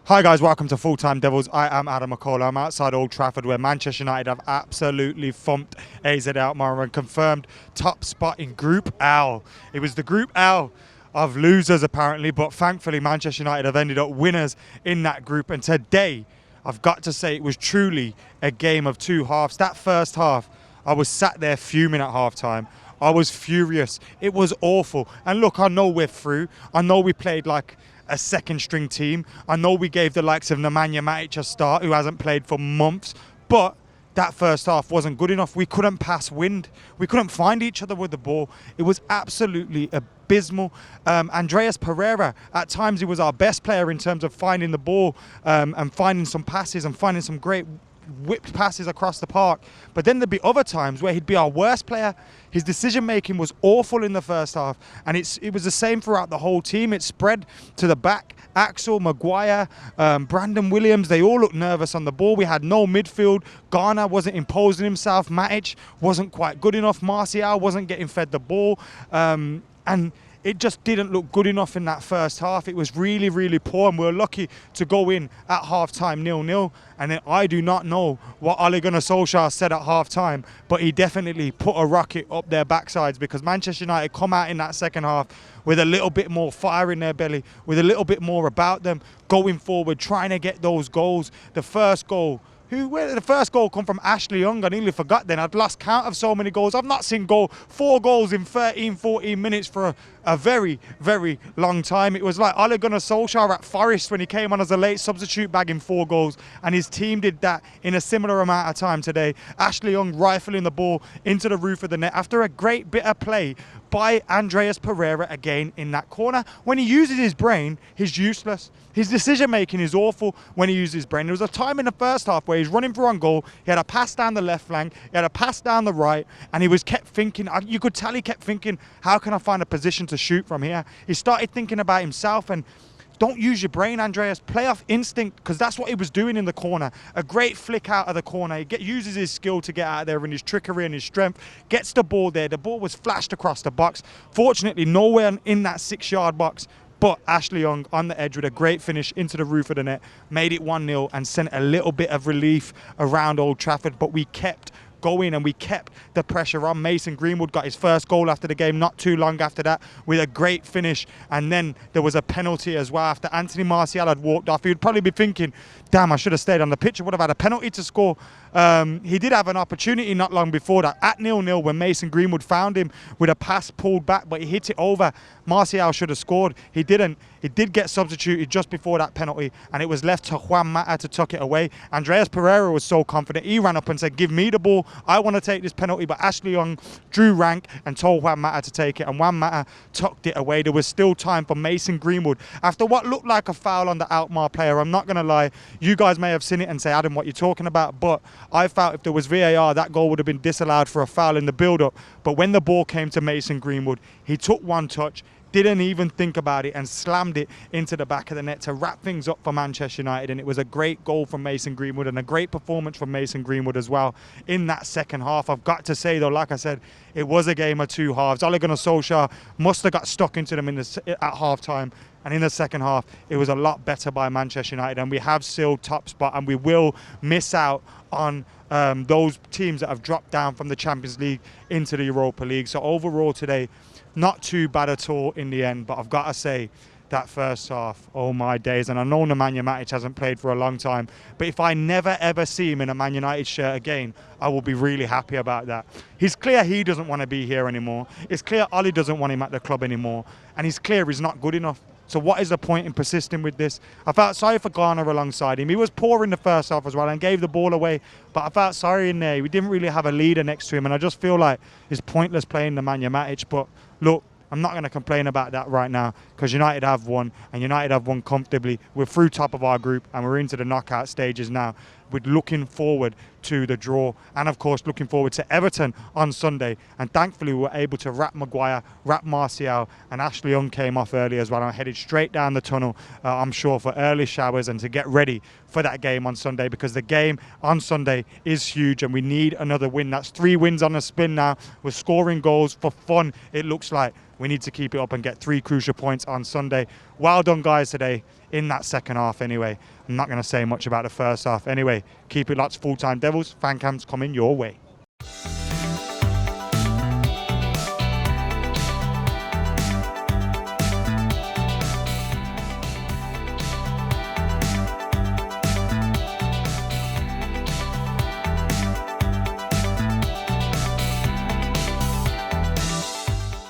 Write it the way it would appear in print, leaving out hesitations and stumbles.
Hi guys, welcome to Full Time Devils. I am Adam Mckola. I'm outside Old Trafford where Manchester United have absolutely thumped AZ Alkmaar and confirmed top spot in Group L. It was the Group L of losers apparently, but thankfully Manchester United have ended up winners in that group. And today, I've got to say, it was truly a game of two halves. That first half, I was sat there fuming at half time. I was furious. It was awful. And look, I know we're through. I know we played like a second string team. I know we gave the likes of Nemanja Matic a start, who hasn't played for months, but that first half wasn't good enough. We couldn't pass wind. We couldn't find each other with the ball. It was absolutely abysmal. Andreas Pereira, at times he was our best player in terms of finding the ball and finding some passes and finding some great whipped passes across the park. But then there'd be other times where he'd be our worst player. His decision making was awful in the first half, and it was the same throughout the whole team. It spread to the back. Axel, Maguire, Brandon Williams, they all looked nervous on the ball. We had no midfield. Garner wasn't imposing himself. Matic wasn't quite good enough. Martial wasn't getting fed the ball. And it just didn't look good enough in that first half. It was really, really poor, and we were lucky to go in at half-time 0-0. And then I do not know what Ole Gunnar Solskjaer said at half-time, but he definitely put a rocket up their backsides, because Manchester United come out in that second half with a little bit more fire in their belly, with a little bit more about them, going forward, trying to get those goals. The first goal, where did the first goal come from? Ashley Young. I nearly forgot then. I'd lost count of so many goals. I've not seen 4 goals in 13, 14 minutes for a very, very long time. It was like Ole Gunnar Solskjaer at Forest when he came on as a late substitute, bagging 4 goals, and his team did that in a similar amount of time today. Ashley Young rifling the ball into the roof of the net after a great bit of play by Andreas Pereira again in that corner. When he uses his brain, he's useless. His decision making is awful when he uses his brain. There was a time in the first half where he's running for on goal. He had a pass down the left flank, he had a pass down the right, and he was kept thinking, you could tell he kept thinking, how can I find a position to shoot from here? He started thinking about himself, and don't use your brain, Andreas. Play off instinct, because that's what he was doing in the corner. A great flick out of the corner. He uses his skill to get out of there, and his trickery and his strength. Gets the ball there. The ball was flashed across the box. Fortunately, nowhere in that 6-yard box. But Ashley Young on the edge with a great finish into the roof of the net. Made it 1-0 and sent a little bit of relief around Old Trafford. But we kept going and we kept the pressure on. Mason Greenwood got his first goal after the game not too long after that with a great finish, and then there was a penalty as well after Anthony Martial had walked off. He would probably be thinking, damn, I should have stayed on the pitch. I would have had a penalty to score. He did have an opportunity not long before that at 0-0 when Mason Greenwood found him with a pass pulled back, but he hit it over. Martial should have scored. He didn't. He did get substituted just before that penalty, and it was left to Juan Mata to tuck it away. Andreas Pereira was so confident. He ran up and said, give me the ball. I want to take this penalty. But Ashley Young drew rank and told Juan Mata to take it, and Juan Mata tucked it away. There was still time for Mason Greenwood. After what looked like a foul on the Alkmaar player, I'm not going to lie, you guys may have seen it and say, Adam, what you're talking about, but I felt if there was VAR, that goal would have been disallowed for a foul in the build-up. But when the ball came to Mason Greenwood, he took one touch, didn't even think about it, and slammed it into the back of the net to wrap things up for Manchester United. And it was a great goal from Mason Greenwood and a great performance from Mason Greenwood as well in that second half. I've got to say, though, like I said, it was a game of two halves. Ole Gunnar Solskjaer must have got stuck into them at half-time. And in the second half, it was a lot better by Manchester United. And we have still top spot, and we will miss out on those teams that have dropped down from the Champions League into the Europa League. So overall today, not too bad at all in the end. But I've got to say, that first half, oh my days. And I know Nemanja Matic hasn't played for a long time, but if I never ever see him in a Man United shirt again, I will be really happy about that. It's clear he doesn't want to be here anymore. It's clear Ole doesn't want him at the club anymore. And it's clear he's not good enough. So what is the point in persisting with this? I felt sorry for Garner alongside him. He was poor in the first half as well and gave the ball away, but I felt sorry in there. We didn't really have a leader next to him, and I just feel like it's pointless playing Nemanja Matic. But look, I'm not going to complain about that right now, because United have won, and United have won comfortably. We're through top of our group, and we're into the knockout stages now. We're looking forward to the draw, and of course looking forward to Everton on Sunday. And thankfully we were able to wrap Maguire, wrap Martial, and Ashley Young came off early as well. I'm headed straight down the tunnel, I'm sure, for early showers and to get ready for that game on Sunday, because the game on Sunday is huge and we need another win. That's 3 wins on the spin now. We're scoring goals for fun, it looks like. We need to keep it up and get 3 crucial points on Sunday. Well done, guys, today. in that second half anyway. I'm not going to say much about the first half. Anyway, keep it locked. Full Time Devils. Fancam's coming your way.